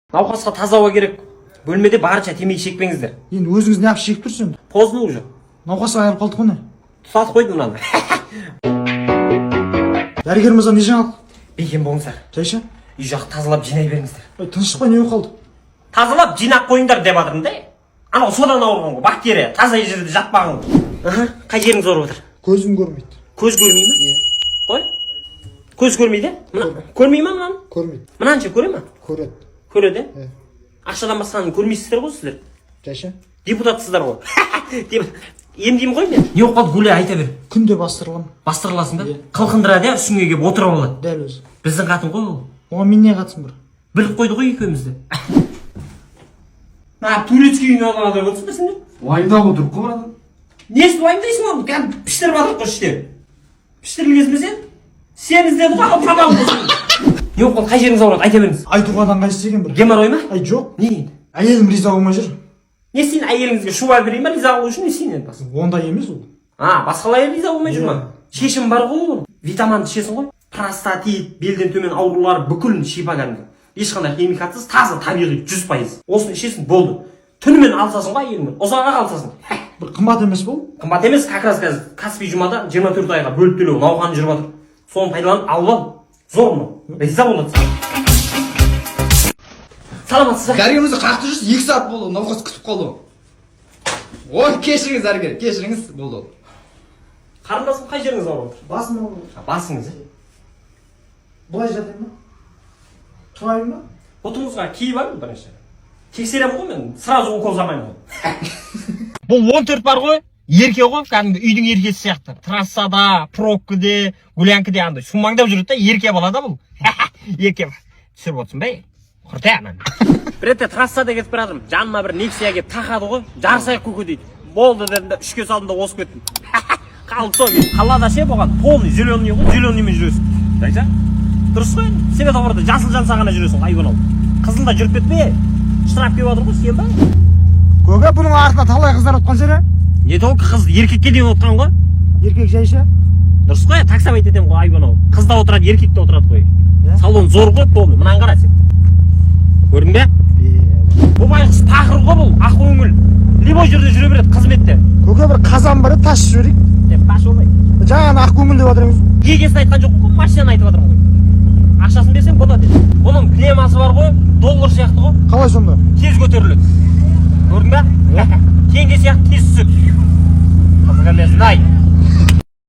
Науқасқа таза ауа керек. Бөлмеде барынша темекі шекпеңіздер. Енді өзіңіз не yapıp шегіп тұрсың? Поздно уже. Науқасқа айырып қалдық қой. Тұтатып қойды мынаны. Дәрігер мырза не жаңалық? Бекен болыңыздар. Жайша? Үй жақты тазалап жинай беріңіздер. Тыныштықпай не болып қалды? Тазалап жинап қойыңдар деп жатырмын да. Анау содан ауырған ғой. Бактерия таза жерде жатпаған ғой. Қай жеріңіз ауырып жатыр? Көзім көрмейді. Көз көрмей ме? Иә. Қой. Көз көрмейді? Көрмей ме мынаны? Көрмейді. Мынаны ше көре ме? Көреді. Көреді? Иә. Ақшадан басқаны көрмейсіздер ғой сіздер. Жайша? Депутатсыздар ғой. Емдеймін ғой мен. Не болып қалды Гүле айта бер. Күнде бастырыламын. Бастырыласың ба? Қылқындырады я үстіңе келіп отырып алады. Дәл өзі. Біздің қатын ғой ол. Оған мен не қатысым бар? Біліп қойды ғой екеумізді. Турецкий үйіне алған болсын ба сендер? Уайымдап отырып қой брат. Несін уайымдайсың оны? Кәдімгі піштіріп жатырық қой іште. Піштірілгесін бе сен? Сен іздеді ғой ал табағын болсын. Не болып қалды? Қай жеріңіз ауырады? Айта беріңіз. Айтуғадан қайсысы деген бір? Геморрой ма? Ай жоқ. Не енді? Әйелім риза болмай жүр. Не сен әйеліңізге шуба берейін ба риза болу үшін не сен енді? Ондай емес ол. Басқалай риза болмай жүр ма? Шешім бар ғой оның. Витаминді ішесің ғой. Простатит, белден төмен аурулар бүкілін шипа кәдімгі. Ешқандай химикатсыз, таза, табиғи, 100%. Осыны ішесің, болды. Түнімен алсасың ғой әйеліңмен. Ұзаққа қалсасың. Бір қымбат емес бұл. Қымбат емес, как раз қазір Каспий жұмада 24 айға бөліп төлеу науқаны жүріп жатыр. Соны пайдаланып алып ал. Зор мынау. Риза болады саған. Саламатсыз ба? Дәрігер мырза қаяқта жүрсіз? 2 сағат болды, науқас күтіп қалды. Ой, кешіріңіз дәрігер, кешіріңіз, болды. Қарындасым қай жеріңіз ауырып отыр? Басым ауырып. Басыңыз. Былай жатайын ба? Тұрайын ба? Бұтыңызға киі бар ма бірінші? Тексеремін ғой мен, сразу укол жасамаймын ғой. Бұл 14 бар ғой, ерке ғой, кәдімгі үйдің еркесі сияқты. Трассада, пробкіде, гулянкіде андай сумаңдап жүреді да, ерке бала да бұл. Ерке түсіріп отырсың бәй. Құрта әмін. Бір ретте трассада кетіп бара жатырмын. Жаныма бір Nexia келіп тақады ғой, жарысайық көке дейді. Болды дедім де, 3-ке салдым да осып кеттім. Қалды сол кейін. Қалада ше болған, полный зеленый ғой, зеленыймен жүресің. Жайша? Дұрыс қой, светофорда жасыл жанса ғана жүресің, айбын ал. Қызылда жүріп кетпе. Штраф келіп жатыр ғой, сен ба? Көке бұның артында талай қыздар отқан жері. Не только қыз еркекке дейін отқан ғой? Еркек жайша. Дұрыс қой, таксовать етемін ғой, айбын ау. Қыз да отырады, еркек те отырады ғой. Салон зор ғой, полный. Мынаны қара сен. Көрдің бе? Бұл байқұс тақыр ғой бұл, ақ көңіл. Любой жерде жүре береді қызметте. Көке бір қазан бар еді, тас жіберейік. Таш олмай. Жаңа ақ көңіл деп жатырмыз. Егесін айтқан жоқ қой, машинаны айтып жатырмын ғой. Ақшасын берсең болады деді. Бұның пневмасы бар ғой, доллар сияқты ғой. Қалай сонда? Тез көтеріледі. Көрдің бе? Теңге сияқты тез түседі. Қызық емесін ай.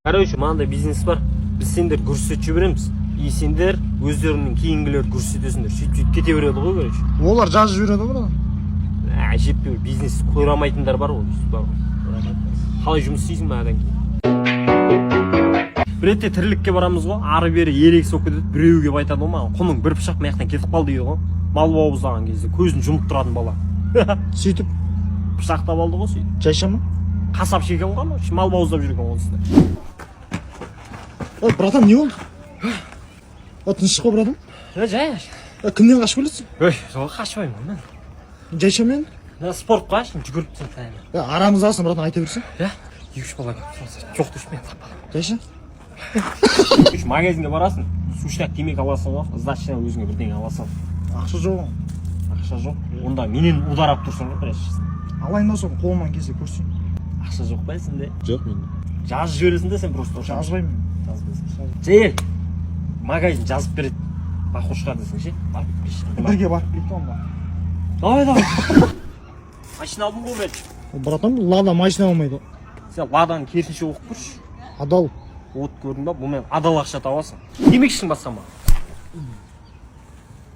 Короче, мынандай бизнес бар. Біз сендер көрсетіп жібереміз. И сендер өздеріңнің кейінгілер көрсетесіңдер. Сөйтіп кете береді ғой, короче. Олар жазып жібереді ғой. Жетпей бизнес қойрамайтындар бар ғой. Қалай жұмыс істейсің ба одан кейін? Бір ретте тірлікке барамыз ғой, ары бері ерегіс болып кетеді. Біреуге келіп айтады ғой маған, құның бір пышақ маяқтан кетіп қалды дейді ғой. Мал бауыздаған кезде көзін жұмып тұратын бала. Сөйтіп Пышақтап алды ғой сөйтіп. жайша ма? Қасап шекен ғой, мал бауыздап жүрген онсында. Ой, братан, не болды? Тыныштық қой, братан. Жай. Кімнен қашып келесің? Ой, жоқ қашпаймын мен. Жайша мен? Спортқа жүгіріп тұрсың. Арамыздасың, братан, айта берсең. 2-3 бала жоқ дұрыс мен таппадым. Жайша? Үш магазинге барасың, сушняк темекі аласың ғой, сдачадан өзіңе бірдеңе аласың. Ақша жоқ. Ақша жоқ. Онда менен ударап тұрсың ғой, біраз. Алайын да соны қолымнан келсе көрсең. Ақша жоқ па сенде? Жоқ менде. Жазып жібересің де сен просто. Жазбаймын. Жел. Магазин жазып береді. Бақошқа десің ше. Бірге барып келді онда. Давай. Машина алдым ғой бәлкім. Братан, лада машина алмайды. Сен ладаны керісінше оқып көрші. Адал. От көрдің ба, бұмен адал ақша табасың. Демекшің басқа ма?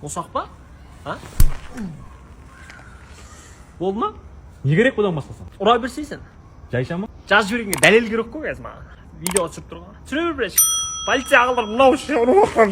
Осақ па? Болды ма? Не керек бұдан басқасан? Ұра берсейсің. Жайша ма? Жазып жібергенге дәлел керек қой қазір маған. Видео түсіріп тұрған. Түсіре бер бірінші. Полиция ағалар мынау үшін ұрып отқан.